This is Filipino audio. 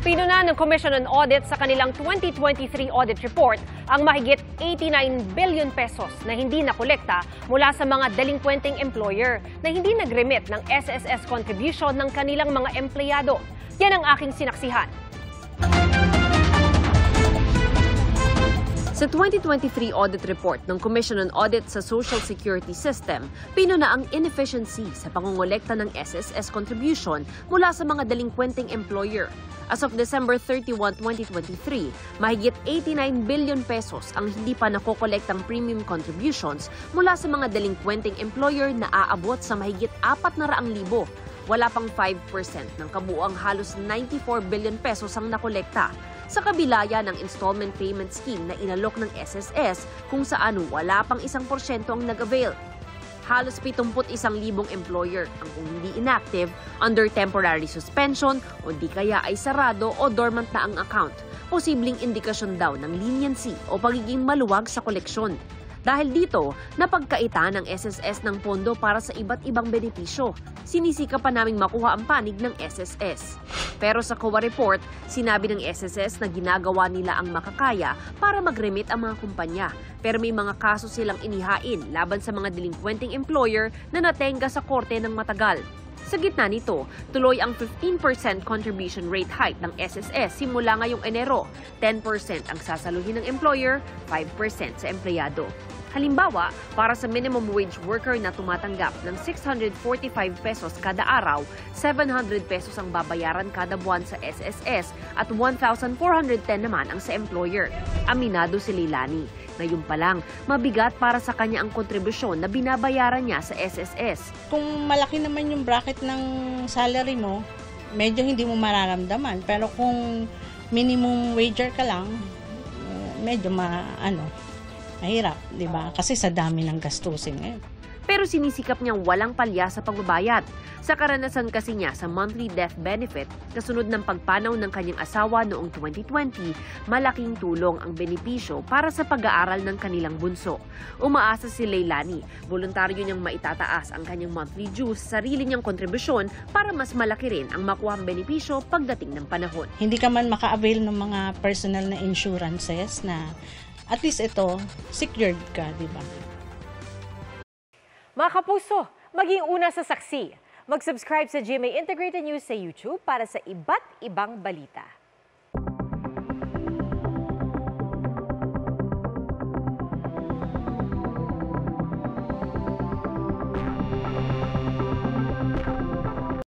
Pinuna ng Commission on Audit sa kanilang 2023 audit report ang mahigit 89 billion pesos na hindi nakolekta mula sa mga delinquenting employer na hindi nag-remit ng SSS contribution ng kanilang mga empleyado. Yan ang aking sinaksihan. Sa 2023 audit report ng Commission on Audit sa Social Security System, pinuna ang inefficiency sa pangongolekta ng SSS contribution mula sa mga delinquenting employer. As of December 31, 2023, mahigit 89 billion pesos ang hindi pa nakokolektang premium contributions mula sa mga delinquenting employer na aabot sa mahigit 400,000. Wala pang 5% ng kabuuang halos 94 billion pesos ang nakolekta. Sa kabila yan ng installment payment scheme na inalok ng SSS kung saan wala pang 1% ang nag-avail. Halos 71,000 employer ang kung hindi inactive, under temporary suspension o di kaya ay sarado o dormant na ang account. Posibleng indikasyon daw ng leniency o pagiging maluwag sa koleksyon. Dahil dito, napagkaita ng SSS ng pondo para sa iba't ibang benepisyo. Sinisika pa naming makuha ang panig ng SSS. Pero sa COA report, sinabi ng SSS na ginagawa nila ang makakaya para mag-remit ang mga kumpanya. Pero may mga kaso silang inihain laban sa mga delinquenting employer na natenga sa korte ng matagal. Sa gitna nito, tuloy ang 15% contribution rate hike ng SSS simula ngayong Enero. 10% ang sasaluhin ng employer, 5% sa empleyado. Halimbawa, para sa minimum wage worker na tumatanggap ng 645 pesos kada araw, 700 pesos ang babayaran kada buwan sa SSS at 1,410 naman ang sa employer. Aminado si Leilani. Ngayon pa lang, mabigat para sa kanya ang kontribusyon na binabayaran niya sa SSS. Kung malaki naman yung bracket ng salary mo, medyo hindi mo mararamdaman. Pero kung minimum wager ka lang, medyo mahirap, di ba? Kasi sa dami ng gastusin ngayon. Pero sinisikap niyang walang palya sa pagbabayad. Sa karanasan kasi niya sa monthly death benefit, kasunod ng pagpanaw ng kanyang asawa noong 2020, malaking tulong ang benepisyo para sa pag-aaral ng kanilang bunso. Umaasa si Leilani, voluntaryo niyang maitataas ang kanyang monthly dues sa sarili niyang kontribusyon para mas malaki rin ang makuhang benepisyo pagdating ng panahon. Hindi ka man maka-avail ng mga personal na insurances na at least ito, secured ka, di ba? Mga kapuso, maging una sa saksi. Mag-subscribe sa GMA Integrated News sa YouTube para sa iba't ibang balita.